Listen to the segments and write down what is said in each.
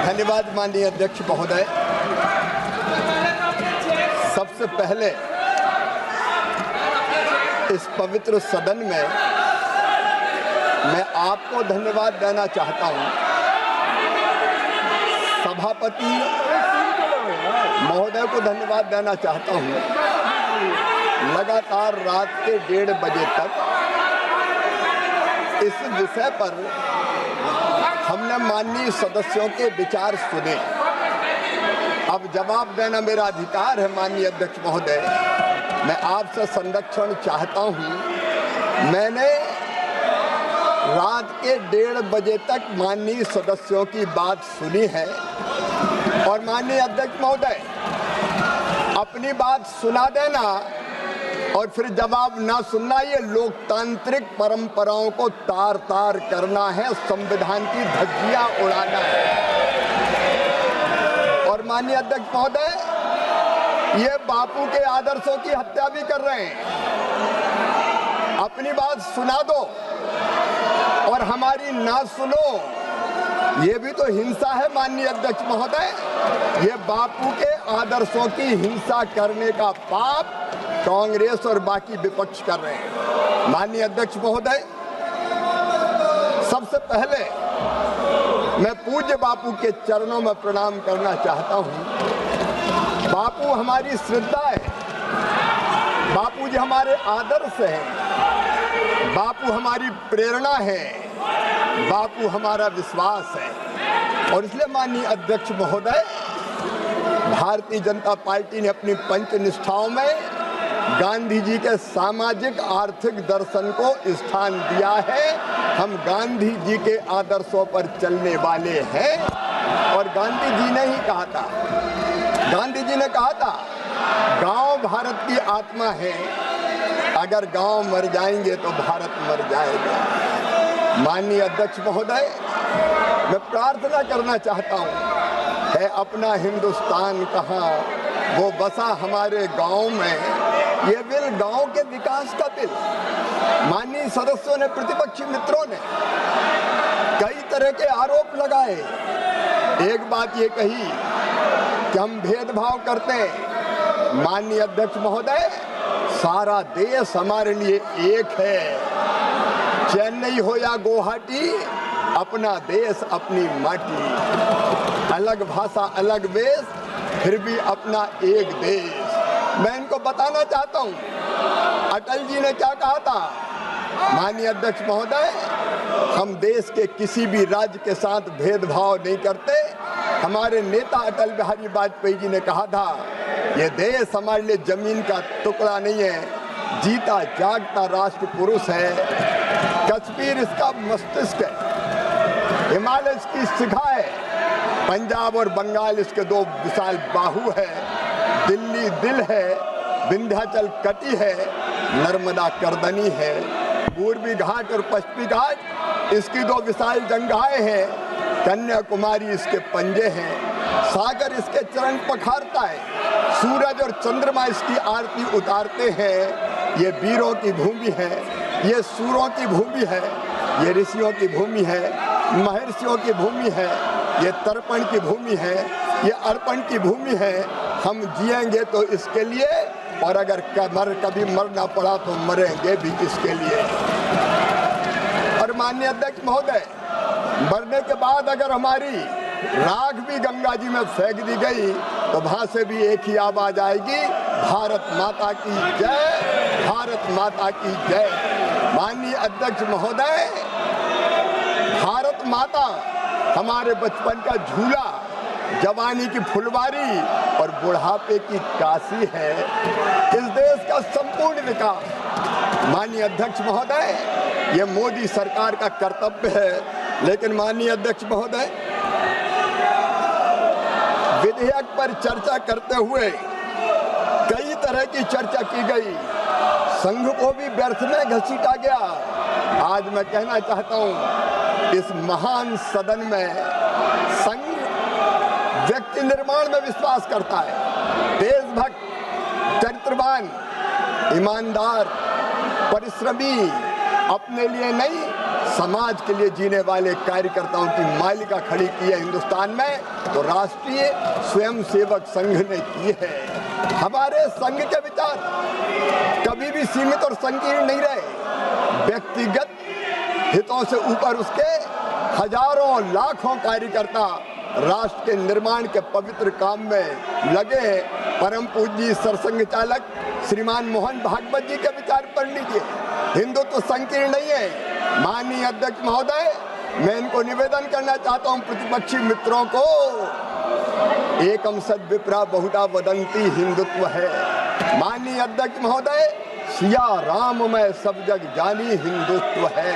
धन्यवाद माननीय अध्यक्ष महोदय। सबसे पहले इस पवित्र सदन में मैं आपको धन्यवाद देना चाहता हूं। सभापति महोदय को धन्यवाद देना चाहता हूं। लगातार रात के 1:30 बजे तक इस विषय पर हमने माननीय सदस्यों के विचार सुने। अब जवाब देना मेरा अधिकार है माननीय अध्यक्ष महोदय। मैं आपसे संरक्षण चाहता हूं। मैंने रात के 1:30 बजे तक माननीय सदस्यों की बात सुनी है और माननीय अध्यक्ष महोदय अपनी बात सुना देना और फिर जवाब ना सुनना, ये लोकतांत्रिक परंपराओं को तार तार करना है, संविधान की धज्जियां उड़ाना है। और माननीय अध्यक्ष महोदय ये बापू के आदर्शों की हत्या भी कर रहे हैं। अपनी बात सुना दो और हमारी ना सुनो, ये भी तो हिंसा है माननीय अध्यक्ष महोदय। ये बापू के आदर्शों की हिंसा करने का पाप कांग्रेस और बाकी विपक्ष कर रहे हैं। माननीय अध्यक्ष महोदय, सबसे पहले मैं पूज्य बापू के चरणों में प्रणाम करना चाहता हूं। बापू हमारी श्रद्धा है, बापू जी हमारे आदर्श हैं, बापू हमारी प्रेरणा है, बापू हमारा विश्वास है। और इसलिए माननीय अध्यक्ष महोदय भारतीय जनता पार्टी ने अपनी पंचनिष्ठाओं में गांधी जी के सामाजिक आर्थिक दर्शन को स्थान दिया है। हम गांधी जी के आदर्शों पर चलने वाले हैं। और गांधी जी ने ही कहा था, गांधी जी ने कहा था गांव भारत की आत्मा है, अगर गांव मर जाएंगे तो भारत मर जाएगा। माननीय अध्यक्ष महोदय मैं प्रार्थना करना चाहता हूं, है अपना हिंदुस्तान कहाँ, वो बसा हमारे गांव में। ये बिल गांव के विकास का बिल। माननीय सदस्यों ने, प्रतिपक्षी मित्रों ने कई तरह के आरोप लगाए। एक बात ये कही कि हम भेदभाव करते हैं। माननीय अध्यक्ष महोदय सारा देश हमारे लिए एक है। चेन्नई हो या गुवाहाटी, अपना देश अपनी माटी। अलग भाषा अलग वेश, फिर भी अपना एक देश। मैं इनको बताना चाहता हूं अटल जी ने क्या कहा था। माननीय अध्यक्ष महोदय हम देश के किसी भी राज्य के साथ भेदभाव नहीं करते। हमारे नेता अटल बिहारी वाजपेयी जी ने कहा था ये देश हमारे लिए जमीन का टुकड़ा नहीं है, जीता जागता राष्ट्र पुरुष है। कश्मीर इसका मस्तिष्क है, हिमालय इसकी शिखा है, पंजाब और बंगाल इसके दो विशाल बाहु है, दिल्ली दिल है, विंध्याचल कटी है, नर्मदा करदनी है, पूर्वी घाट और पश्चिमी घाट इसकी दो विशाल जंगाएं हैं, कन्याकुमारी इसके पंजे हैं, सागर इसके चरण पखारता है, सूरज और चंद्रमा इसकी आरती उतारते हैं। ये वीरों की भूमि है, ये सूरों की भूमि है, ये ऋषियों की भूमि है, महर्षियों की भूमि है, ये तर्पण की भूमि है, ये अर्पण की भूमि है। हम जिएंगे तो इसके लिए, और अगर कभी मरना पड़ा तो मरेंगे भी इसके लिए। और माननीय अध्यक्ष महोदय मरने के बाद अगर हमारी राख भी गंगा जी में फेंक दी गई तो वहां से भी एक ही आवाज आएगी, भारत माता की जय, भारत माता की जय। माननीय अध्यक्ष महोदय भारत माता हमारे बचपन का झूला, जवानी की फुलवारी और बुढ़ापे की काशी है। इस देश का संपूर्ण विकास माननीय अध्यक्ष महोदय ये मोदी सरकार का कर्तव्य है। लेकिन माननीय अध्यक्ष महोदय विधेयक पर चर्चा करते हुए कई तरह की चर्चा की गई, संघ को भी व्यर्थ में घसीटा गया। आज मैं कहना चाहता हूं इस महान सदन में संघ व्यक्ति निर्माण में विश्वास करता है, देशभक्त, चरित्रवान, ईमानदार, परिश्रमी, अपने लिए नहीं समाज के लिए जीने वाले कार्यकर्ताओं की मालिका खड़ी की है हिंदुस्तान में, तो राष्ट्रीय स्वयंसेवक संघ ने की है। हमारे संघ के विचार कभी भी सीमित और संकीर्ण नहीं रहे। व्यक्तिगत हितों से ऊपर उसके हजारों लाखों कार्यकर्ता राष्ट्र के निर्माण के पवित्र काम में लगे। परम पूज्य सरसंघ चालक श्रीमान मोहन भागवत जी के विचार पढ़ लीजिए। हिंदुत्व संकीर्ण नहीं है। माननीय अध्यक्ष महोदय, मैं इनको निवेदन करना चाहता हूं, प्रतिपक्षी मित्रों को, एकम सद विप्रा बहुधा वदंती हिंदुत्व है। माननीय अध्यक्ष महोदय, सिया राम में सब जग जानी हिंदुत्व है।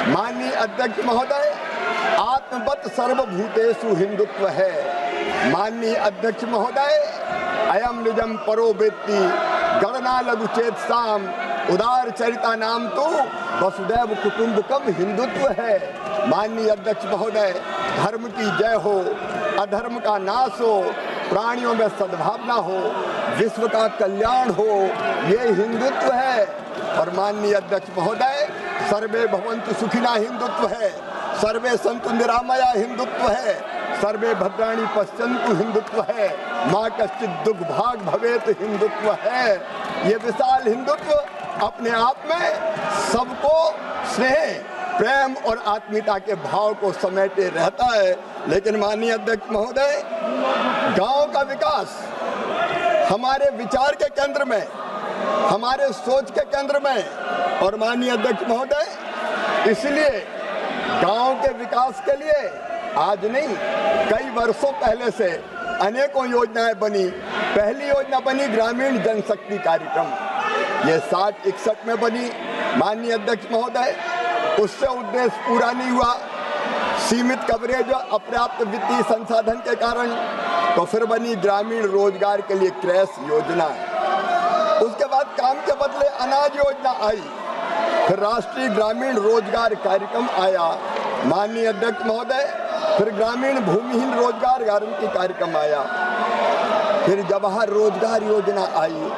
माननीय अध्यक्ष महोदय, आत्मवत सर्वभूतेषु हिंदुत्व है। माननीय अध्यक्ष महोदय, अयम निजम परो वेत्ति गणना लघु चेत साम उदार चरिता नाम तो वसुदैव कुटुंबकम हिंदुत्व है। माननीय अध्यक्ष महोदय, धर्म की जय हो, अधर्म का नाश हो, प्राणियों में सद्भावना हो, विश्व का कल्याण हो, ये हिंदुत्व है। और माननीय अध्यक्ष महोदय, सर्वे भवन्तु सुखिना हिंदुत्व है, सर्वे सन्तु निरामया हिंदुत्व है, सर्वे भद्राणि पश्यन्तु हिंदुत्व है, माँ कश्चित् दुर्भाग भवेत हिंदुत्व है। ये विशाल हिंदुत्व अपने आप में सबको स्नेह, प्रेम और आत्मीयता के भाव को समेटे रहता है। लेकिन माननीय अध्यक्ष महोदय, गांव का विकास हमारे विचार के केंद्र में, हमारे सोच के केंद्र में। और माननीय अध्यक्ष महोदय, इसलिए गांव के विकास के लिए आज नहीं, कई वर्षों पहले से अनेकों योजनाएं बनी। पहली योजना बनी ग्रामीण जनशक्ति कार्यक्रम, ये 60-61 में बनी। माननीय अध्यक्ष महोदय, उससे उद्देश्य पूरा नहीं हुआ, सीमित कवरेज और अपर्याप्त वित्तीय संसाधन के कारण। तो फिर बनी ग्रामीण रोजगार के लिए क्रैश योजना। उसके बाद काम के बदले अनाज योजना आई, फिर राष्ट्रीय ग्रामीण रोजगार कार्यक्रम आया। माननीय अध्यक्ष महोदय, फिर ग्रामीण भूमिहीन रोजगार गारंटी कार्यक्रम आया, फिर जवाहर रोजगार योजना आई,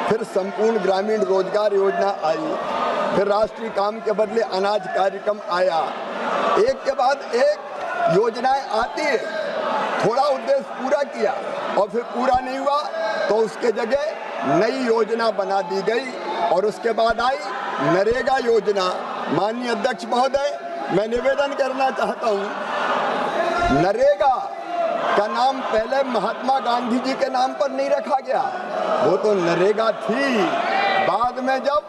फिर संपूर्ण ग्रामीण रोजगार योजना आई, फिर राष्ट्रीय काम के बदले अनाज कार्यक्रम आया। एक के बाद एक योजनाएं आती है, थोड़ा उद्देश्य पूरा किया और फिर पूरा नहीं हुआ तो उसके जगह नई योजना बना दी गई और उसके बाद आई नरेगा योजना। माननीय अध्यक्ष महोदय, मैं निवेदन करना चाहता हूं, नरेगा का नाम पहले महात्मा गांधी जी के नाम पर नहीं रखा गया, वो तो नरेगा थी। बाद में जब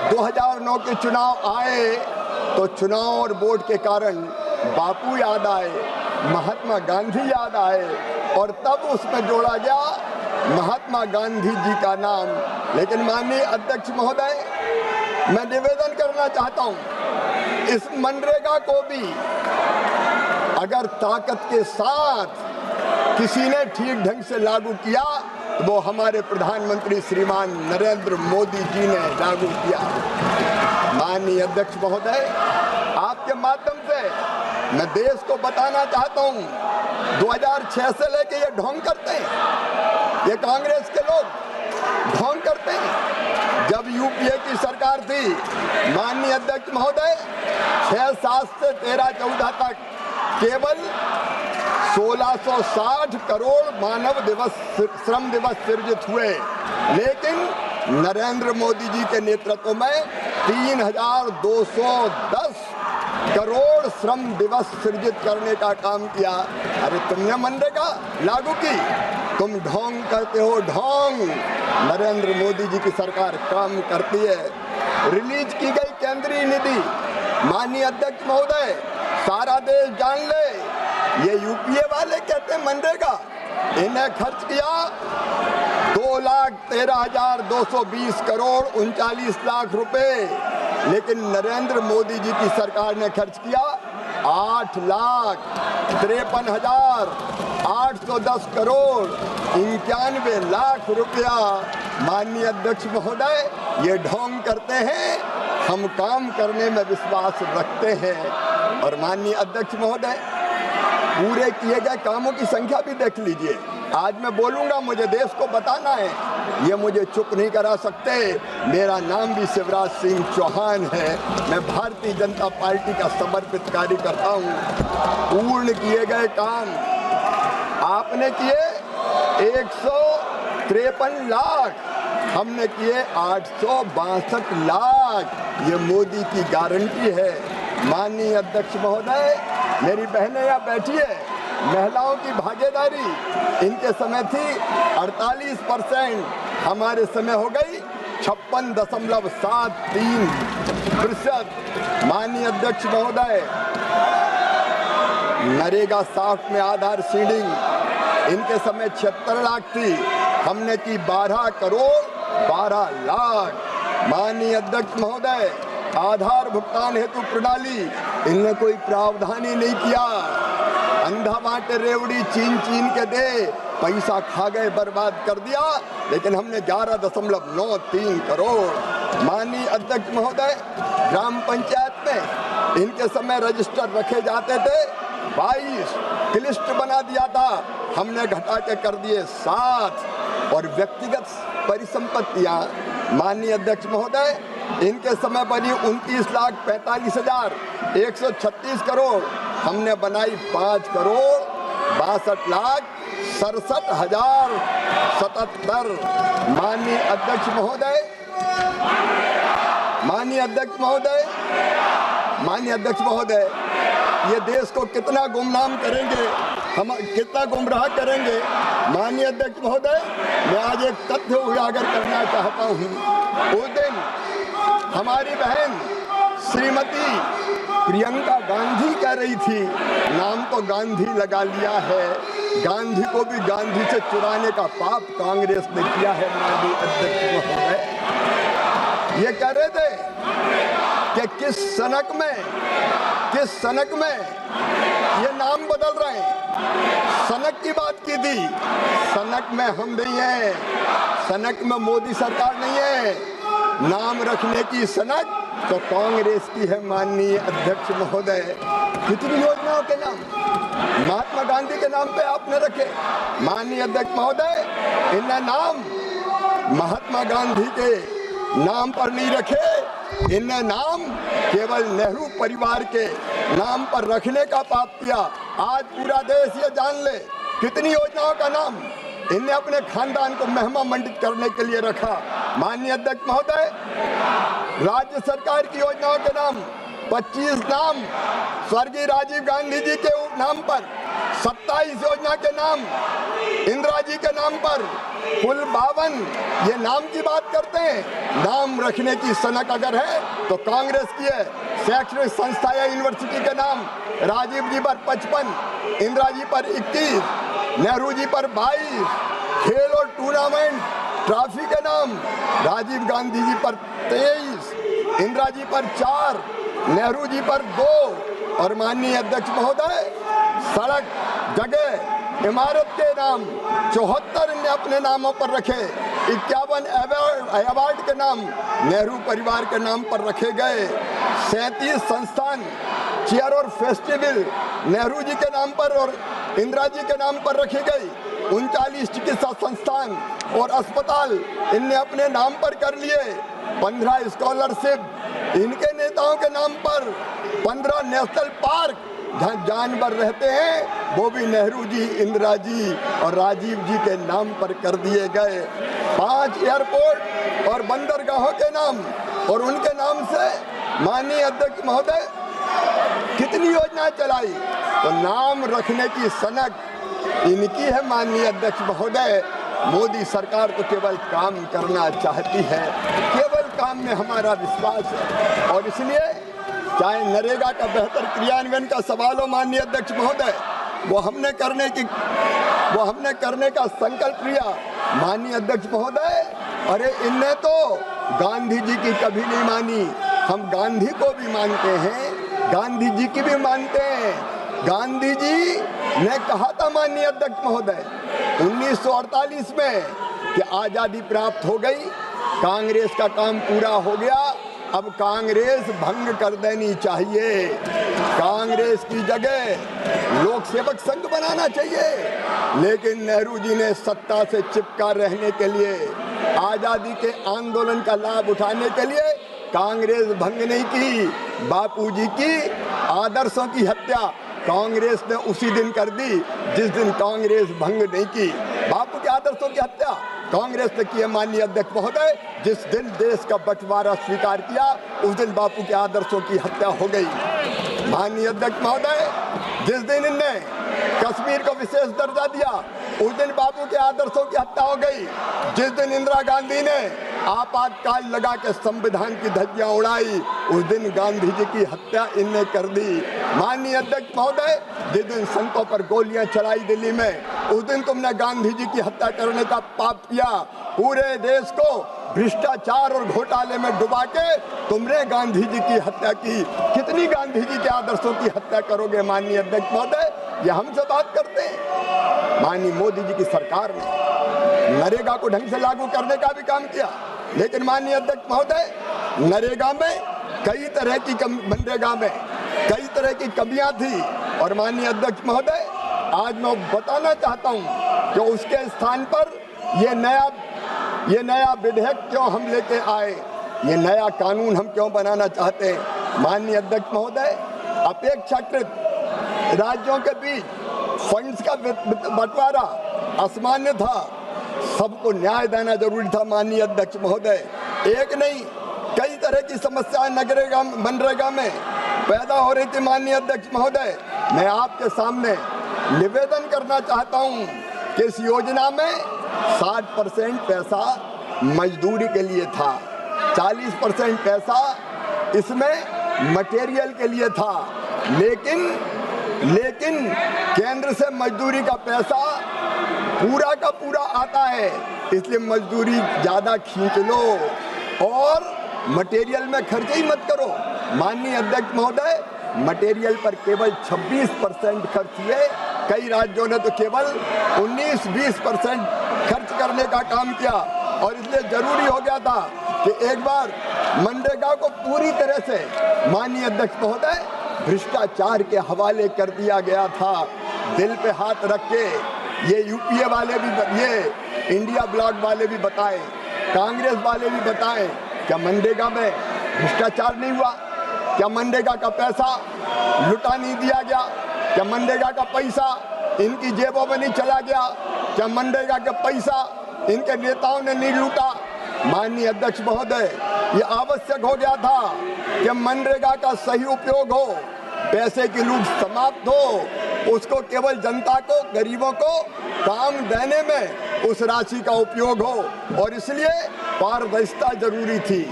2009 के चुनाव आए तो चुनाव और वोट के कारण बापू याद आए, महात्मा गांधी याद आए और तब उसमें जोड़ा गया महात्मा गांधी जी का नाम। लेकिन माननीय अध्यक्ष महोदय, मैं निवेदन करना चाहता हूं, इस मनरेगा को भी अगर ताकत के साथ किसी ने ठीक ढंग से लागू किया तो वो हमारे प्रधानमंत्री श्रीमान नरेंद्र मोदी जी ने लागू किया। माननीय अध्यक्ष महोदय, आपके माध्यम से मैं देश को बताना चाहता हूं, 2006 से लेके ये ढोंग करते हैं, ये कांग्रेस के लोग ढोंग करते हैं। जब यूपीए की सरकार थी, माननीय अध्यक्ष महोदय, 6-7 से 13-14 तक केवल 1660 करोड़ मानव दिवस, श्रम दिवस सृजित हुए। लेकिन नरेंद्र मोदी जी के नेतृत्व में 3210 करोड़ श्रम दिवस सृजित करने का काम किया। अरे तुमने मनरेगा लागू की, तुम ढोंग करते हो, ढोंग। नरेंद्र मोदी जी की सरकार काम करती है। रिलीज की गई केंद्रीय निधि, माननीय अध्यक्ष महोदय, सारा देश जान ले, ये यूपीए वाले कहते हैं मनरेगा, इन्हें खर्च किया 2,13,220 करोड़ 39 लाख रुपए। लेकिन नरेंद्र मोदी जी की सरकार ने खर्च किया 8,53,810 करोड़ 91 लाख रुपया। माननीय अध्यक्ष महोदय, ये ढोंग करते हैं, हम काम करने में विश्वास रखते हैं। और माननीय अध्यक्ष महोदय, पूरे किए गए कामों की संख्या भी देख लीजिए। आज मैं बोलूंगा, मुझे देश को बताना है, ये मुझे चुप नहीं करा सकते। मेरा नाम भी शिवराज सिंह चौहान है। मैं भारतीय जनता पार्टी का समर्पित कार्यकर्ता हूँ। पूर्ण किए गए काम आपने किए 153 लाख, हमने किए 862 लाख। ये मोदी की गारंटी है। माननीय अध्यक्ष महोदय, मेरी बहनें यहाँ बैठी है, महिलाओं की भागीदारी इनके समय थी 48%, हमारे समय हो गई 56.73%। माननीय अध्यक्ष महोदय, नरेगा 60 में आधार सीडिंग इनके समय 76 लाख थी, हमने की 12 करोड़ 12 लाख। माननीय अध्यक्ष महोदय, आधार भुगतान हेतु प्रणाली इनने कोई प्रावधान ही नहीं किया। अंधा बांटे रेवड़ी चीन के दे, पैसा खा गए, बर्बाद कर दिया, लेकिन हमने 11.93 करोड़। माननीय अध्यक्ष महोदय, ग्राम पंचायत में इनके समय रजिस्टर रखे जाते थे 22, लिस्ट बना दिया था, हमने घटा के कर दिए 7। और व्यक्तिगत परिसंपत्तियां माननीय अध्यक्ष महोदय, इनके समय बनी 29,45,136 करोड़, हमने बनाई 5 करोड़ 62,67,077। माननीय अध्यक्ष महोदय, माननीय अध्यक्ष महोदय, ये देश को कितना गुमनाम करेंगे, हम कितना गुमराह करेंगे। माननीय अध्यक्ष महोदय, मैं आज एक तथ्य उजागर करना चाहता हूँ। उस दिन हमारी बहन श्रीमती प्रियंका गांधी कह रही थी, नाम तो गांधी लगा लिया है, गांधी को भी गांधी से चुराने का पाप कांग्रेस ने किया है। माननीय अध्यक्ष महोदय, ये कह रहे थे कि किस सनक में ये नाम बदल रहे हैं। सनक की बात की थी, सनक में हम नहीं है, सनक में मोदी सरकार नहीं है। नाम रखने की सनक तो कांग्रेस की है। माननीय अध्यक्ष महोदय, कितनी योजनाओं के नाम महात्मा गांधी के नाम पे आपने रखे। माननीय अध्यक्ष महोदय, इनने नाम महात्मा गांधी के नाम पर नहीं रखे, इनने नाम केवल नेहरू परिवार के नाम पर रखने का पाप किया। आज पूरा देश ये जान ले, कितनी योजनाओं का नाम इनने अपने खानदान को महिमा मंडित करने के लिए रखा। माननीय अध्यक्ष महोदय, राज्य सरकार की योजनाओं के नाम 25 नाम स्वर्गीय राजीव गांधी जी के नाम पर, 27 योजना के नाम इंदिरा जी के नाम पर, कुल 52। ये नाम की बात करते हैं। नाम रखने की सनक अगर है तो कांग्रेस की है। शैक्षणिक संस्था या यूनिवर्सिटी के नाम राजीव जी पर 55, इंदिरा जी पर 21, नेहरू जी पर 22। खेल और टूर्नामेंट ट्रॉफी के नाम राजीव गांधी जी पर 23, इंदिरा जी पर 4, नेहरू जी पर 2। और माननीय अध्यक्ष महोदय, सड़क, जगह, इमारत के नाम 74 ने अपने नामों पर रखे। 51 अवार्ड के नाम नेहरू परिवार के नाम पर रखे गए। 37 संस्थान, चेयर और फेस्टिवल नेहरू जी के नाम पर और इंदिरा जी के नाम पर रखी गई। 39 चिकित्सा संस्थान और अस्पताल इनने अपने नाम पर कर लिए। 15 स्कॉलरशिप इनके नेताओं के नाम पर। 15 नेशनल पार्क जहाँ जानवर रहते हैं वो भी नेहरू जी, इंदिरा जी और राजीव जी के नाम पर कर दिए गए। 5 एयरपोर्ट और बंदरगाहों के नाम और उनके नाम से माननीय अध्यक्ष महोदय कितनी योजनाएं चलाई। तो नाम रखने की सनक इनकी है। माननीय अध्यक्ष महोदय, मोदी सरकार तो केवल काम करना चाहती है, केवल काम में हमारा विश्वास है। और इसलिए चाहे नरेगा का बेहतर क्रियान्वयन का सवाल हो माननीय अध्यक्ष महोदय, वो हमने करने का संकल्प लिया। माननीय अध्यक्ष महोदय, अरे इनने तो गांधी जी की कभी नहीं मानी, हम गांधी को भी मानते हैं, गांधी जी की भी मानते हैं। गांधी जी ने कहा था माननीय अध्यक्ष महोदय 1948 में कि आजादी प्राप्त हो गई, कांग्रेस का काम पूरा हो गया, अब कांग्रेस भंग कर देनी चाहिए। कांग्रेस की जगह लोक सेवक संघ बनाना चाहिए। लेकिन नेहरू जी ने सत्ता से चिपका रहने के लिए, आजादी के आंदोलन का लाभ उठाने के लिए कांग्रेस भंग नहीं की। बापूजी की आदर्शों की हत्या कांग्रेस ने उसी दिन कर दी जिस दिन कांग्रेस भंग नहीं की। बापू के आदर्शों की हत्या कांग्रेस ने की है माननीय अध्यक्ष महोदय। जिस दिन देश का बंटवारा स्वीकार किया उस दिन बापू के आदर्शों की हत्या हो गई। माननीय अध्यक्ष महोदय, जिस दिन इनने कश्मीर को विशेष दर्जा दिया उस दिन बापू के आदर्शों की हत्या हो गई। जिस दिन इंदिरा गांधी ने आपातकाल लगा के संविधान की धज्जियां उड़ाई उस दिन गांधी जी की हत्या इनने कर दी। माननीय अध्यक्ष महोदय, जिस दिन संतों पर गोलियां चलाई दिल्ली में उस दिन तुमने गांधी जी की हत्या करने का पाप किया। पूरे देश को भ्रष्टाचार और घोटाले में डुबा के तुमने गांधी जी की हत्या की। कितनी गांधी जी के आदर्शों की हत्या करोगे माननीय अध्यक्ष महोदय? ये हमसे बात करते हैं। माननीय मोदी जी की सरकार ने नरेगा को ढंग से लागू करने का भी काम किया, लेकिन माननीय अध्यक्ष महोदय, नरेगा में कई तरह की मनरेगा में कई तरह की कमियां थी। और माननीय अध्यक्ष महोदय, आज मैं बताना चाहता हूं कि उसके स्थान पर ये नया विधेयक क्यों हम लेके आए, ये नया कानून हम क्यों बनाना चाहते हैं। माननीय अध्यक्ष महोदय, अपेक्षाकृत राज्यों के बीच फंड्स का बंटवारा असामान्य था, सबको न्याय देना जरूरी था। माननीय अध्यक्ष महोदय, एक नहीं कई तरह की समस्याएं मनरेगा में पैदा हो रही थी। माननीय अध्यक्ष महोदय, मैं आपके सामने निवेदन करना चाहता हूं कि इस योजना में 60% पैसा मजदूरी के लिए था, 40% पैसा इसमें मटेरियल के लिए था। लेकिन केंद्र से मजदूरी का पैसा पूरा का पूरा आता है, इसलिए मजदूरी ज्यादा खींच लो और मटेरियल में खर्च ही मत करो। माननीय अध्यक्ष महोदय, मटेरियल पर केवल 26% खर्च हुए, कई राज्यों ने तो केवल 19-20% खर्च करने का काम किया। और इसलिए जरूरी हो गया था कि एक बार मनरेगा को पूरी तरह से माननीय अध्यक्ष महोदय भ्रष्टाचार के हवाले कर दिया गया था। दिल पे हाथ रख के ये यूपीए वाले भी, ये इंडिया ब्लॉक वाले भी बताएं, कांग्रेस वाले भी बताएं, क्या मनरेगा में भ्रष्टाचार नहीं हुआ? क्या मनरेगा का पैसा लुटा नहीं दिया गया? क्या मनरेगा का पैसा इनकी जेबों में नहीं चला गया? क्या मनरेगा का पैसा इनके नेताओं ने नहीं लूटा? माननीय अध्यक्ष महोदय, ये आवश्यक हो गया था कि मनरेगा का सही उपयोग हो, पैसे की लूट समाप्त हो, उसको केवल जनता को, गरीबों को काम देने में उस राशि का उपयोग हो। और इसलिए पारदर्शिता जरूरी थी,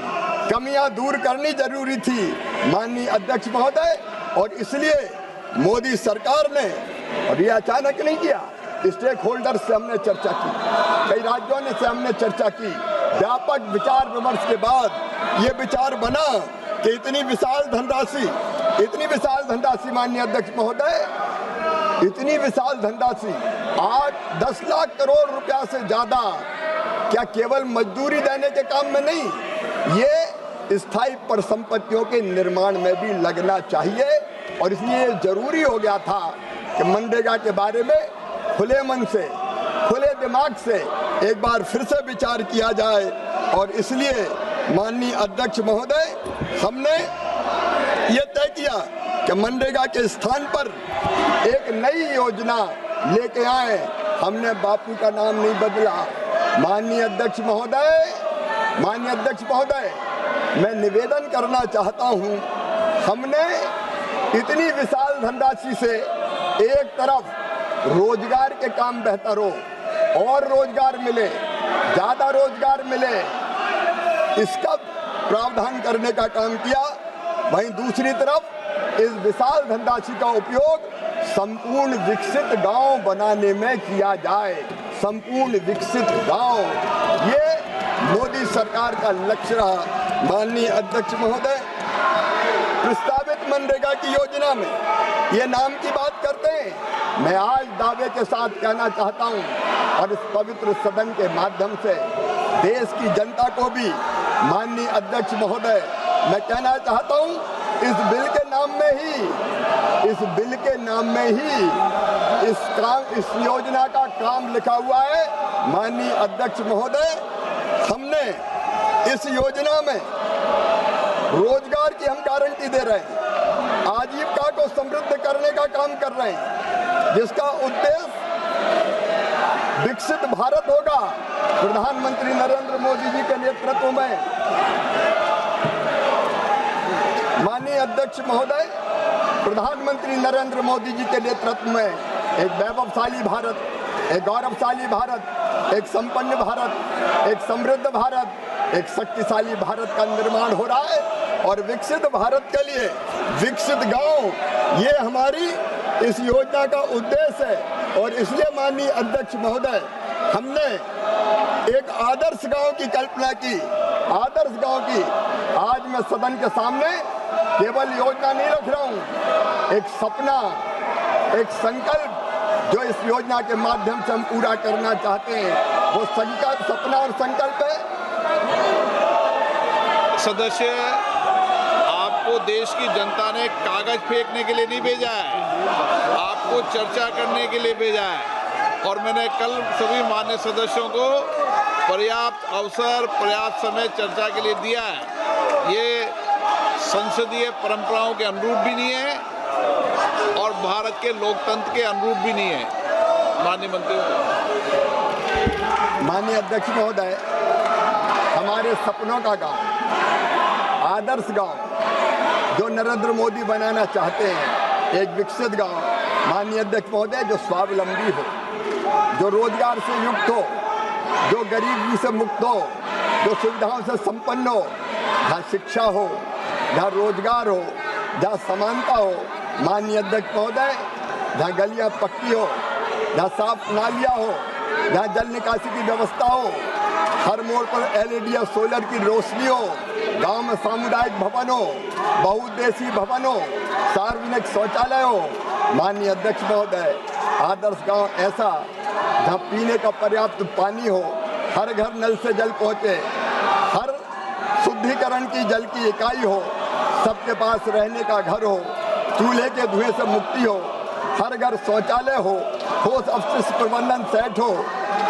कमियां दूर करनी जरूरी थी माननीय अध्यक्ष महोदय। और इसलिए मोदी सरकार ने, और ये अचानक नहीं किया, स्टेक होल्डर से हमने चर्चा की, कई राज्यों ने से हमने चर्चा की, व्यापक विचार विमर्श के बाद ये विचार बना कि इतनी विशाल धनराशि माननीय अध्यक्ष महोदय, इतनी विशाल धनराशि 8-10 लाख करोड़ रुपया से ज्यादा क्या केवल मजदूरी देने के काम में नहीं, ये स्थायी परिसंपत्तियों के निर्माण में भी लगना चाहिए। और इसलिए जरूरी हो गया था कि मनरेगा के बारे में खुले मन से, खुले दिमाग से एक बार फिर से विचार किया जाए। और इसलिए माननीय अध्यक्ष महोदय, हमने ये तय किया कि मनरेगा के स्थान पर एक नई योजना लेके आए। हमने बापू का नाम नहीं बदला। माननीय अध्यक्ष महोदय, मैं निवेदन करना चाहता हूं, हमने इतनी विशाल धनराशि से एक तरफ रोजगार के काम बेहतर हो और रोजगार मिले, ज्यादा रोजगार मिले, इसका प्रावधान करने का काम किया। वहीं दूसरी तरफ इस विशाल धनराशि का उपयोग संपूर्ण विकसित गांव बनाने में किया जाए। संपूर्ण विकसित गांव, ये मोदी सरकार का लक्ष्य रहा। माननीय अध्यक्ष महोदय, प्रस्तावित मनरेगा की योजना में ये नाम की बात करते हैं। मैं आज दावे के साथ कहना चाहता हूं और इस पवित्र सदन के माध्यम से देश की जनता को भी, माननीय अध्यक्ष महोदय, मैं कहना चाहता हूं इस बिल के नाम में ही इस योजना का काम लिखा हुआ है। माननीय अध्यक्ष महोदय, हमने इस योजना में रोजगार की हम गारंटी दे रहे हैं, आजीविका को समृद्ध करने का काम कर रहे हैं, जिसका उद्देश्य विकसित भारत होगा। प्रधानमंत्री नरेंद्र मोदी जी के नेतृत्व में, माननीय अध्यक्ष महोदय, प्रधानमंत्री नरेंद्र मोदी जी के नेतृत्व में एक वैभवशाली भारत, एक गौरवशाली भारत, एक संपन्न भारत, एक समृद्ध भारत, एक शक्तिशाली भारत का निर्माण हो रहा है। और विकसित भारत के लिए विकसित गांव, ये हमारी इस योजना का उद्देश्य है। और इसलिए माननीय अध्यक्ष महोदय, हमने एक आदर्श गांव की कल्पना की, आदर्श गांव की। आज मैं सदन के सामने केवल योजना नहीं रख रहा हूं, एक सपना, एक संकल्प जो इस योजना के माध्यम से हम पूरा करना चाहते हैं, वो संकल्प, सपना और संकल्प है। सदस्य, आपको देश की जनता ने कागज फेंकने के लिए नहीं भेजा है, आपको चर्चा करने के लिए भेजा है। और मैंने कल सभी मान्य सदस्यों को पर्याप्त अवसर, पर्याप्त समय चर्चा के लिए दिया है। ये संसदीय परंपराओं के अनुरूप भी नहीं है और भारत के लोकतंत्र के अनुरूप भी नहीं है। माननीय मंत्री, माननीय अध्यक्ष महोदय, हमारे सपनों का गांव, आदर्श गांव जो नरेंद्र मोदी बनाना चाहते हैं, एक विकसित गांव, माननीय अध्यक्ष महोदय, जो स्वावलंबी हो, जो रोजगार से युक्त हो, जो गरीबी से मुक्त हो, जो सुविधाओं से संपन्न हो, जहाँ शिक्षा हो, जहाँ रोजगार हो, जहाँ समानता हो। माननीय अध्यक्ष महोदय, जहाँ गलियाँ पक्की हो, जहाँ साफ नालियाँ हो, जहाँ जल निकासी की व्यवस्था हो, हर मोड़ पर LED और सोलर की रोशनी हो, गांव में सामुदायिक भवन हो, बहुउद्देशीय भवन हो, सार्वजनिक शौचालय हो। माननीय अध्यक्ष महोदय, आदर्श गांव ऐसा जहां पीने का पर्याप्त पानी हो, हर घर नल से जल पहुंचे, हर शुद्धिकरण की जल की इकाई हो, सबके पास रहने का घर हो, चूल्हे के धुएं से मुक्ति हो, हर घर शौचालय हो, ठोस अपशिष्ट प्रबंधन सेट हो,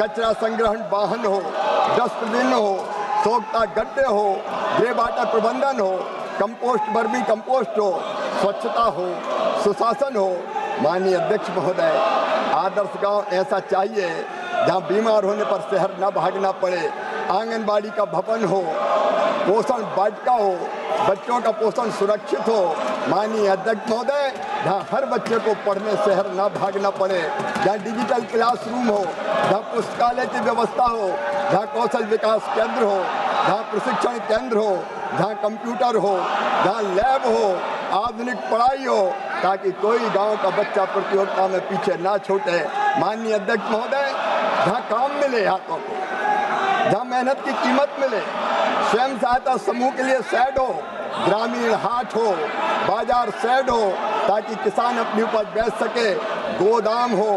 कचरा संग्रहण वाहन हो, डस्टबिन हो, सोखता गड्ढे हो, ग्रे वाटर प्रबंधन हो, कंपोस्ट, वर्मी कंपोस्ट हो, स्वच्छता हो, सुशासन हो। माननीय अध्यक्ष महोदय, आदर्श गांव ऐसा चाहिए जहां बीमार होने पर शहर न भागना पड़े, आंगनबाड़ी का भवन हो, पोषण वाटिका हो, बच्चों का पोषण सुरक्षित हो। माननीय अध्यक्ष महोदय, जहाँ हर बच्चे को पढ़ने शहर ना भागना पड़े, जहाँ डिजिटल क्लासरूम हो, जहाँ पुस्तकालय की व्यवस्था हो, जहाँ कौशल विकास केंद्र हो, जहाँ प्रशिक्षण केंद्र हो, जहाँ कंप्यूटर हो, जहाँ लैब हो, आधुनिक पढ़ाई हो, ताकि कोई गांव का बच्चा प्रतियोगिता में पीछे ना छूटे। माननीय अध्यक्ष महोदय, जहाँ काम मिले हाथों को, जहाँ मेहनत की कीमत मिले, स्वयं सहायता समूह के लिए शेड हो, ग्रामीण हाट हो, बाजार शेड हो, ताकि किसान अपनी उपज बेच सके, गोदाम हो,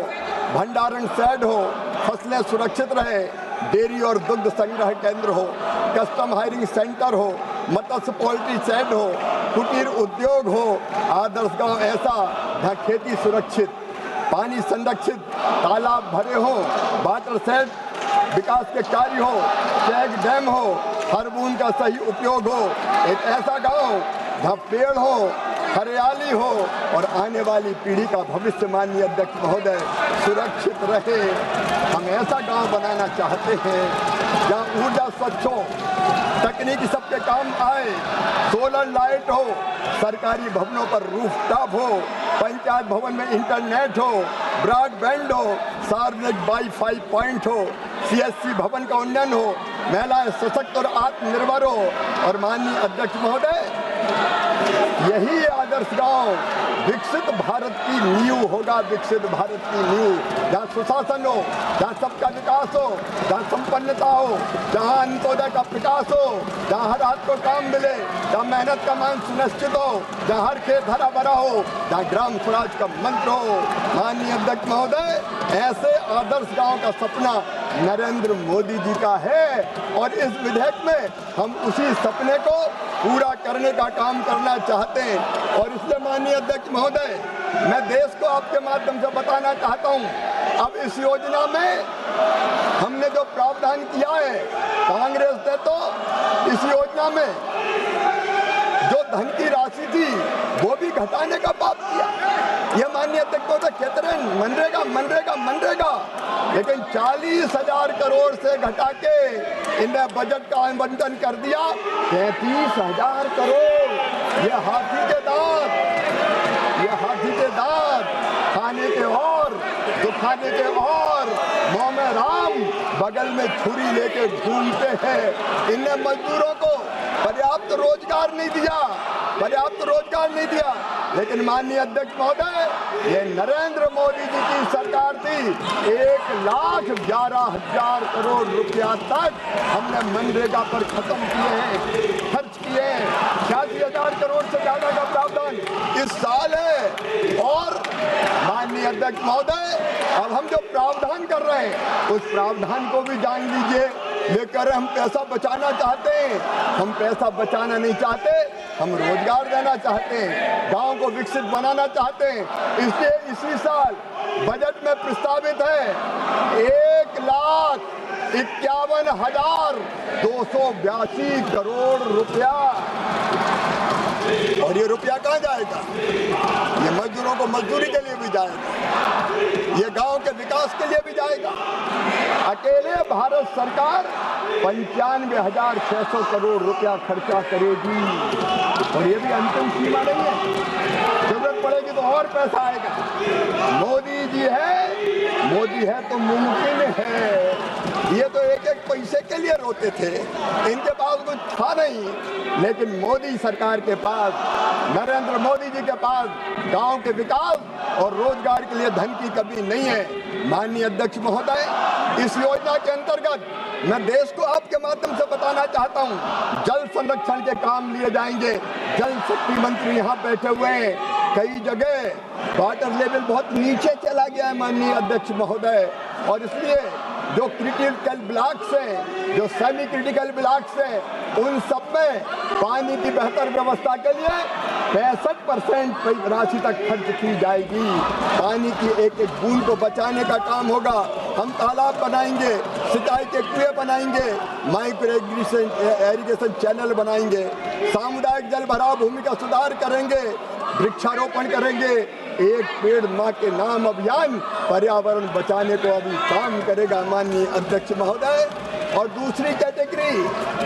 भंडारण शेड हो, फसलें सुरक्षित रहे, डेयरी और दुग्ध संग्रह केंद्र हो, कस्टम हायरिंग सेंटर हो, मत्स्य पोल्ट्री शेड हो, कुटीर उद्योग हो। आदर्श गांव ऐसा जहाँ खेती सुरक्षित, पानी संरक्षित, तालाब भरे हो, वाटर शेड विकास के कार्य हो, चेक डैम हो, हर बूंद का सही उपयोग हो। एक ऐसा गांव जहाँ पेड़ हो, हरियाली हो और आने वाली पीढ़ी का भविष्य, माननीय अध्यक्ष महोदय, सुरक्षित रहे। हम ऐसा गांव बनाना चाहते हैं जहाँ ऊर्जा स्वच्छ हो, तकनीकी सबके काम आए, सोलर लाइट हो, सरकारी भवनों पर रूफटॉप हो, पंचायत भवन में इंटरनेट हो, ब्रॉडबैंड हो, सार्वजनिक वाईफाई पॉइंट हो, CSC भवन का उन्नयन हो, महिलाएं सशक्त और आत्मनिर्भर हो। और माननीय अध्यक्ष महोदय, यही आदर्श गांव विकसित भारत की नींव होगा, विकसित भारत की नींव, जहाँ सुशासन हो, जहाँ सबका विकास हो, जहाँ संपन्नता हो, जहाँ अंत्योदय का प्रकाश हो, जहाँ हर हाथ को काम मिले, जहाँ मेहनत का मान सुनिश्चित हो, जहाँ हर खेत हरा भरा हो, जहाँ ग्राम स्वराज का मंत्र हो। माननीय अध्यक्ष महोदय, ऐसे आदर्श गांव का सपना नरेंद्र मोदी जी का है और इस विधेयक में हम उसी सपने को पूरा करने का काम करना चाहते हैं। और इसलिए माननीय अध्यक्ष महोदय, मैं देश को आपके माध्यम से बताना चाहता हूं, अब इस योजना में हमने जो प्रावधान किया है, कांग्रेस ने तो इस योजना में जो धन की राशि थी वो भी घटाने का पाप किया। ये माननीय अध्यक्ष महोदय कहते रहे मनरेगा, लेकिन 40,000 करोड़ से घटा के इन्हें बजट का आवंटन कर दिया 33,000 करोड़। ये हाथी के दांत खाने के और दुखाने के और, मुंह में राम बगल में छुरी लेके घूमते हैं। इन्हें मजदूरों को पर्याप्त रोजगार नहीं दिया, लेकिन माननीय अध्यक्ष महोदय, ये नरेंद्र मोदी जी की सरकार थी, 1,11,000 करोड़ रुपया तक हमने मनरेगा पर खत्म खर्च किए हैं। 86,000 करोड़ से ज्यादा का प्रावधान इस साल है। और माननीय अध्यक्ष महोदय, अब हम जो प्रावधान कर रहे हैं उस प्रावधान को भी जान लीजिए। लेकर हम पैसा बचाना चाहते हैं, हम पैसा बचाना नहीं चाहते, हम रोजगार देना चाहते हैं, गांव को विकसित बनाना चाहते हैं। इसलिए इसी साल बजट में प्रस्तावित है 1,51,282 करोड़ रुपया। और ये रुपया कहाँ जाएगा? ये मजदूरों को मजदूरी के लिए भी जाएगा, ये गांव के विकास के लिए भी जाएगा। अकेले भारत सरकार 95,600 करोड़ रुपया खर्चा करेगी। और ये भी अंतिम सीमा नहीं है, जरूरत पड़ेगी तो और पैसा आएगा। मोदी है तो मुमकिन है। ये तो एक एक पैसे के लिए रोते थे, इनके पास कुछ था नहीं, लेकिन मोदी सरकार के पास, नरेंद्र मोदी जी के पास गांव के विकास और रोजगार के लिए धन की कमी नहीं है। माननीय अध्यक्ष महोदय, इस योजना के अंतर्गत मैं देश को आपके माध्यम से बताना चाहता हूं, जल संरक्षण के काम लिए जाएंगे। जल शक्ति मंत्री यहाँ बैठे हुए हैं, कई जगह वाटर लेवल बहुत नीचे चला गया है माननीय अध्यक्ष महोदय, और इसलिए जो क्रिटिकल ब्लॉक्स हैं, जो सेमी क्रिटिकल ब्लॉक्स हैं, उन सब में पानी की बेहतर व्यवस्था के लिए 65% राशि तक खर्च की जाएगी। पानी की एक एक बूंद को बचाने का काम होगा। हम तालाब बनाएंगे, सिंचाई के कुएं बनाएंगे, माइक्रो इरिगेशन चैनल बनाएंगे, सामुदायिक जल भराव भूमि का सुधार करेंगे, वृक्षारोपण करेंगे। एक पेड़ माँ के नाम अभियान पर्यावरण बचाने को अभी काम करेगा माननीय अध्यक्ष महोदय। और दूसरी कैटेगरी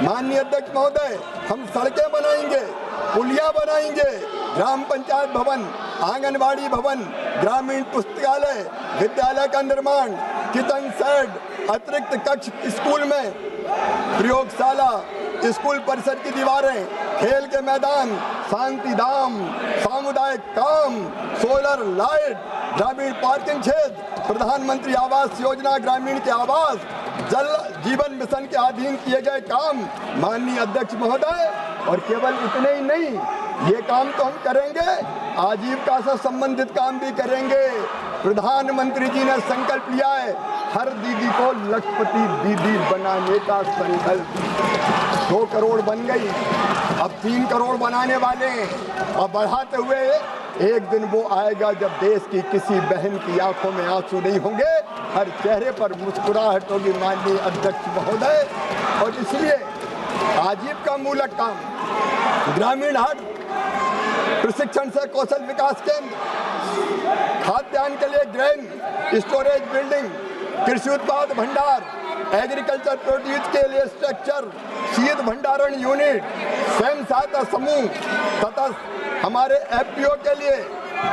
माननीय अध्यक्ष महोदय, हम सड़कें बनाएंगे, पुलिया बनाएंगे, ग्राम पंचायत भवन, आंगनबाड़ी भवन, ग्रामीण पुस्तकालय, विद्यालय का निर्माण, किचन शेड, अतिरिक्त कक्ष स्कूल में, प्रयोगशाला, स्कूल परिसर की दीवारें, खेल के मैदान, शांति धाम, सामुदायिक काम, सोलर लाइट, ग्रामीण पार्किंग क्षेत्र, प्रधानमंत्री आवास योजना ग्रामीण के आवास, जल जीवन मिशन के अधीन किए गए काम माननीय अध्यक्ष महोदय। और केवल इतने ही नहीं, ये काम तो हम करेंगे, आजीविका से संबंधित काम भी करेंगे। प्रधानमंत्री जी ने संकल्प लिया है हर दीदी को लखपति दीदी बनाने का संकल्प। 2 करोड़ बन गई, अब 3 करोड़ बनाने वाले हैं। और बढ़ाते हुए एक दिन वो आएगा जब देश की किसी बहन की आंखों में आंसू नहीं होंगे, हर चेहरे पर मुस्कुराहट होगी माननीय अध्यक्ष महोदय। और इसलिए आजीविका मूलक काम, ग्रामीण हाट प्रशिक्षण से कौशल विकास केंद्र, खाद्यान्न के लिए ग्रेन स्टोरेज बिल्डिंग, कृषि उत्पाद भंडार, एग्रीकल्चर प्रोड्यूस के लिए स्ट्रक्चर, शीत भंडारण यूनिट, स्वयं सहायता समूह तथा हमारे एफपीओ के लिए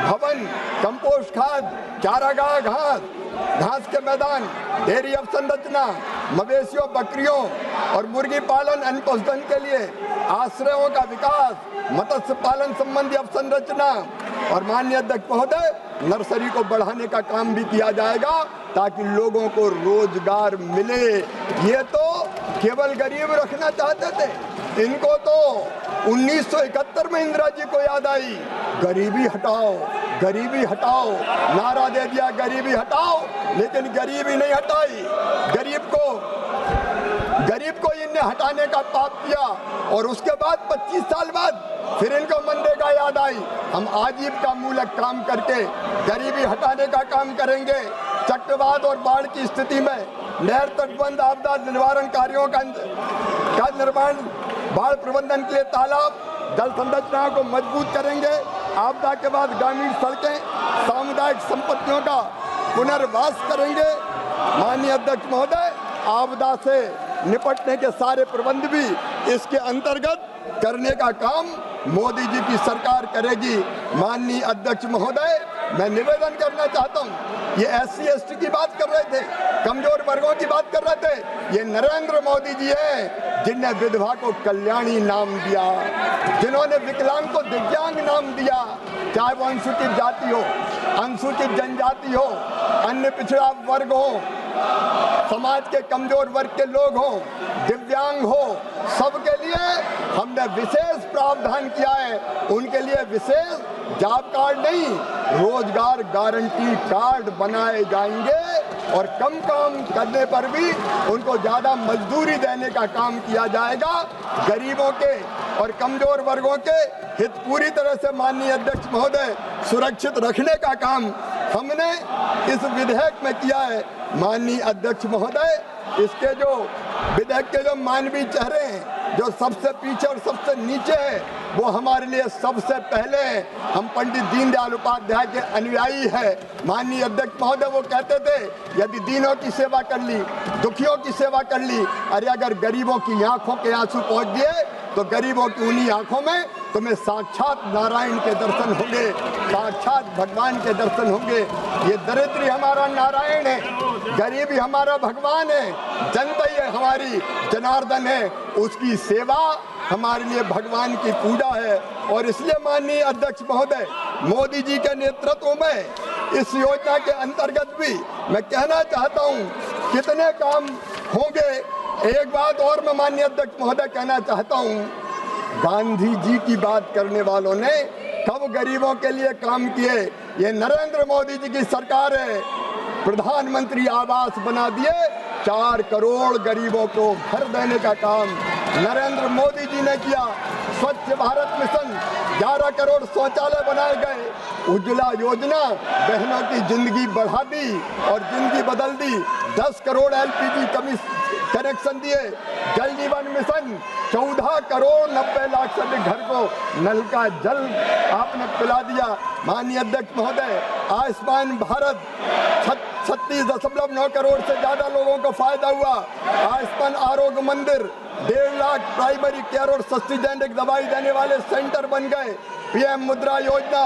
भवन, कंपोस्ट खाद, चारागाह, घास के मैदान, डेयरी अवसंरचना, मवेशियों, बकरियों और मुर्गी पालन एवं पशुधन के लिए आश्रयों का विकास, मत्स्य पालन संबंधी अवसंरचना। और माननीय अध्यक्ष महोदय, नर्सरी को बढ़ाने का काम भी किया जाएगा ताकि लोगों को रोजगार मिले। ये तो केवल गरीब रखना चाहते थे, इनको तो 1971 में इंदिरा जी को याद आई, गरीबी हटाओ, गरीबी हटाओ, नारा दे दिया गरीबी हटाओ, लेकिन गरीबी नहीं हटाई। गरीब को इनने हटाने का पाप किया और उसके बाद 25 साल बाद फिर इनको मनरेगा याद आई। हम आजीविका मूलक काम करके गरीबी हटाने का काम करेंगे। चक्रवात और बाढ़ की स्थिति में नहर तटबंध आपदा निवारण कार्यों का निर्माण, बाढ़ प्रबंधन के लिए तालाब, जल संरचनाओं को मजबूत करेंगे। आपदा के बाद ग्रामीण सड़कें, सामुदायिक संपत्तियों का पुनर्वास करेंगे। माननीय अध्यक्ष महोदय, आपदा से निपटने के सारे प्रबंध भी इसके अंतर्गत करने का काम मोदी जी की सरकार करेगी। माननीय अध्यक्ष महोदय, मैं निवेदन करना चाहता हूँ, ये SC ST की बात कर रहे थे, कमजोर वर्गों की बात कर रहे थे, ये नरेंद्र मोदी जी हैं जिनने विधवा को कल्याणी नाम दिया, जिन्होंने विकलांग को दिव्यांग नाम दिया, चाहे वो अनुसूचित जाति हो, अनुसूचित जनजाति हो, अन्य पिछड़ा वर्ग हो, समाज के कमजोर वर्ग के लोग हों, दिव्यांग हो, सबके लिए हमने विशेष प्रावधान किया है। उनके लिए विशेष जॉब कार्ड नहीं, रोजगार गारंटी कार्ड बनाए जाएंगे और कम काम करने पर भी उनको ज्यादा मजदूरी देने का काम किया जाएगा। गरीबों के और कमजोर वर्गों के हित पूरी तरह से माननीय अध्यक्ष महोदय सुरक्षित रखने का काम हमने इस विधेयक में किया है। माननीय अध्यक्ष महोदय, इसके जो विधेयक के जो मानवीय चेहरे हैं, जो सबसे पीछे और सबसे नीचे है, वो हमारे लिए सबसे पहले हम पंडित दीनदयाल उपाध्याय के अनुयायी है। माननीय अध्यक्ष महोदय वो कहते थे, यदि दीनों की सेवा कर ली, दुखियों की सेवा कर ली, अरे अगर गरीबों की आंखों के आंसू पहुंच गए तो गरीबों की उन्हीं आंखों में तुम्हें साक्षात नारायण के दर्शन होंगे, साक्षात भगवान के दर्शन होंगे। ये दरिद्री हमारा नारायण है, गरीबी हमारा भगवान है, जनता ही हमारी जनार्दन है, उसकी सेवा हमारे लिए भगवान की पूजा है। और इसलिए माननीय अध्यक्ष महोदय, मोदी जी के नेतृत्व में इस योजना के अंतर्गत भी मैं कहना चाहता हूँ कितने काम होंगे। एक बात और मैं माननीय अध्यक्ष महोदय कहना चाहता हूँ, गांधी जी की बात करने वालों ने कब गरीबों के लिए काम किए? ये नरेंद्र मोदी जी की सरकार है। प्रधानमंत्री आवास बना दिए, 4 करोड़ गरीबों को घर देने का काम नरेंद्र मोदी जी ने किया। स्वच्छ भारत मिशन, 11 करोड़ शौचालय बनाए गए। उज्ज्वला योजना बहनों की जिंदगी बढ़ा दी और जिंदगी बदल दी। 10 करोड़ LPG कनेक्शन दिए। जल जीवन मिशन, 14 करोड़ 90 लाख से अधिक घर को नल का जल आपने पिला दिया। माननीय अध्यक्ष महोदय, आयुष्मान भारत 36.9 करोड़ से ज्यादा लोगों को फायदा हुआ। आयुष्मान आरोग्य मंदिर, 1.5 लाख प्राइमरी केयर और सस्ती जेनेरिक दवाई देने वाले सेंटर बन गए। PM मुद्रा योजना,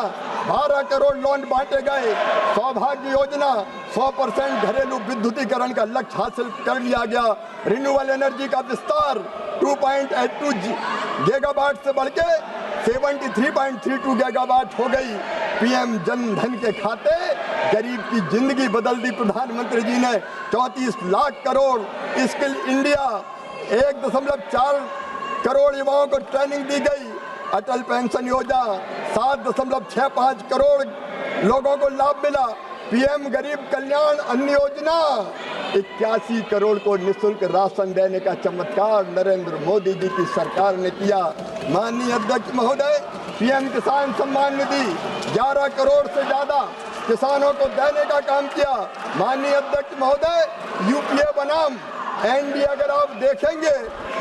12 करोड़ लोन बांटे गए। सौभाग्य योजना, 100% घरेलू विद्युतीकरण का लक्ष्य हासिल कर लिया गया। रिन्यूएबल एनर्जी का विस्तार 2.82 गीगावाट से बढ़ के 73.32 गीगावाट हो गई। PM जन धन के खाते गरीब की जिंदगी बदल दी प्रधानमंत्री जी ने। 34 लाख करोड़ स्किल इंडिया, 1.4 करोड़ युवाओं को ट्रेनिंग दी गई। अटल पेंशन योजना, 7.65 करोड़ लोगों को लाभ मिला। PM गरीब कल्याण अन्न योजना, 81 करोड़ को निःशुल्क राशन देने का चमत्कार नरेंद्र मोदी जी की सरकार ने किया। माननीय अध्यक्ष महोदय, PM किसान सम्मान निधि 11 करोड़ से ज्यादा किसानों को देने का काम किया। माननीय अध्यक्ष महोदय, UPA बनाम NDA अगर आप देखेंगे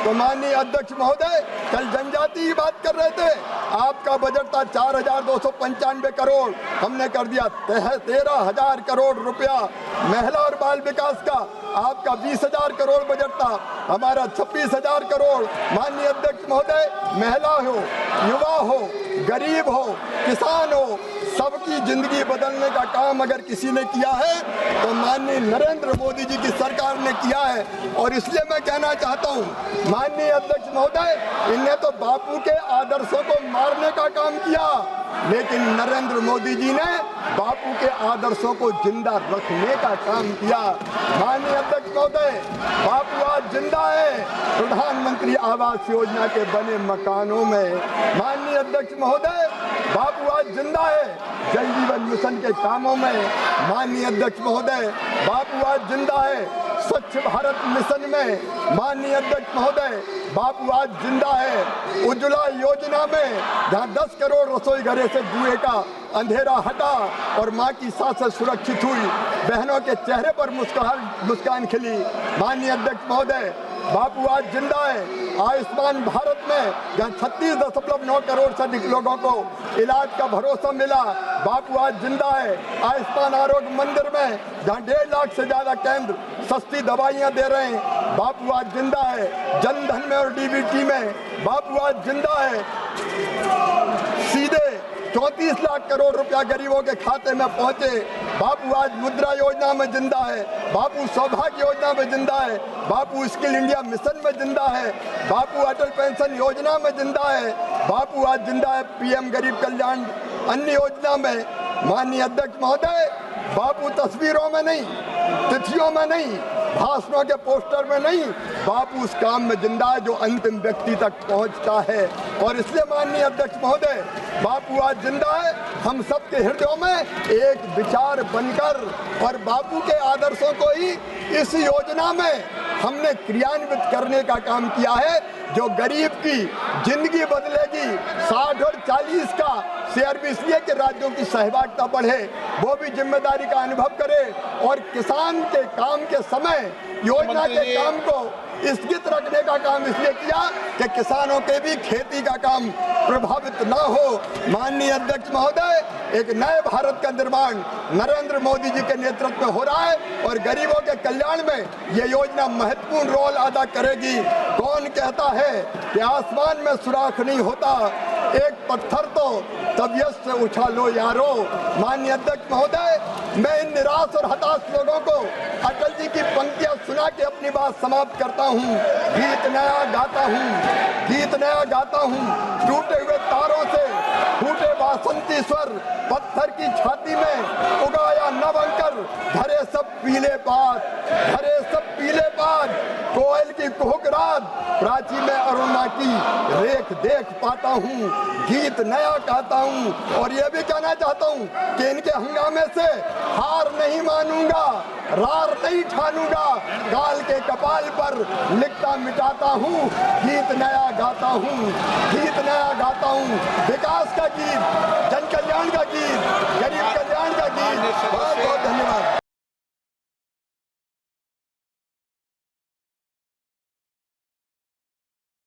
तो माननीय अध्यक्ष महोदय, कल जनजाति की बात कर रहे थे, आपका बजट था 4,295 करोड़, हमने कर दिया 13,000 करोड़ रुपया। महिला और बाल विकास का आपका 20,000 करोड़ बजट था, हमारा 26,000 करोड़। माननीय अध्यक्ष महोदय, महिला हो, युवा हो, गरीब हो, किसान हो, सबकी जिंदगी बदलने का काम अगर किसी ने किया है तो माननीय नरेंद्र मोदी जी की सरकार ने किया है। और इसलिए मैं कहना चाहता हूं, माननीय अध्यक्ष महोदय, इनने तो बापू के आदर्शों को मारने का काम किया, लेकिन नरेंद्र मोदी जी ने बापू के आदर्शों को जिंदा रखने का काम किया। माननीय अध्यक्ष महोदय, बापू आज जिंदा है प्रधानमंत्री आवास योजना के बने मकानों में। माननीय अध्यक्ष महोदय, बापू आज जिंदा है जल जीवन मिशन के कामों में। माननीय अध्यक्ष महोदय, बापू आज जिंदा है स्वच्छ भारत मिशन में। माननीय अध्यक्ष महोदय, बापू आज जिंदा है उज्ज्वला योजना में, जहां 10 करोड़ रसोई घरे से जुए का अंधेरा हटा और मां की सांसें सुरक्षित हुई, बहनों के चेहरे पर मुस्कान खिली। माननीय अध्यक्ष महोदय, बापू आज जिंदा है आयुष्मान भारत में, जहां 36.9 करोड़ से अधिक लोगों को इलाज का भरोसा मिला। बापू आज जिंदा है आयुष्मान आरोग्य मंदिर में, जहां 1.5 लाख से ज्यादा केंद्र सस्ती दवाइयां दे रहे हैं। बापू आज जिंदा है जन धन में और डीबीटी में। बापू आज जिंदा है सीधे 34 लाख करोड़ रुपया गरीबों के खाते में पहुंचे। बापू आज मुद्रा योजना में जिंदा है। बापू सौभाग्य योजना में जिंदा है। बापू स्किल इंडिया मिशन में जिंदा है। बापू अटल पेंशन योजना में जिंदा है। बापू आज जिंदा है पीएम गरीब कल्याण अन्न योजना में। माननीय अध्यक्ष महोदय, बापू तस्वीरों में नहीं, तिथियों में नहीं, भाषणों के पोस्टर में नहीं, बापू उस काम में जिंदा है जो अंतिम व्यक्ति तक पहुंचता है। और इसलिए माननीय अध्यक्ष महोदय, बापू आज जिंदा है हम सबके हृदयों में एक विचार बनकर, और बापू के आदर्शों को ही इस योजना में हमने क्रियान्वित करने का काम किया है, जो गरीब की जिंदगी बदलेगी। 60 और 40 का शेयर भी इसलिए कि राज्यों की सहभागिता बढ़े, वो भी जिम्मेदारी का अनुभव करे, और किसान के काम के समय योजना के काम को स्थगित रखने का काम इसलिए किया कि किसानों के भी खेती का काम प्रभावित ना हो। माननीय अध्यक्ष महोदय, एक नए भारत का निर्माण नरेंद्र मोदी जी के नेतृत्व में हो रहा है, और गरीबों के कल्याण में ये योजना महत्वपूर्ण रोल अदा करेगी। कौन कहता है कि आसमान में सुराख नहीं होता, एक पत्थर तो तबीयत से उछालो यारो। माननीय अध्यक्ष महोदय, मैं इन निराश और हताश लोगों को अटल जी की पंक्तियां सुना के अपनी बात समाप्त करता हूं। गीत नया गाता हूं, गीत नया गाता हूं, टूटे हुए तारों से फूटे बासंती स्वर, पत्थर की छाती में उगाया नव अंकर, धरे सब पीले पात, धरे सब पीले पात, कोयल की कुहुक रात, प्राची में अरुणा की रेख देख पाता हूँ, गीत नया गाता हूँ। और ये भी कहना चाहता हूँ कि इनके हंगामे से हार नहीं मानूंगा, रार नहीं ठानूंगा, काल के कपाल पर लिखता मिटाता हूँ, गीत नया गाता हूँ, गीत नया गाता हूँ। विकास का गीत, जन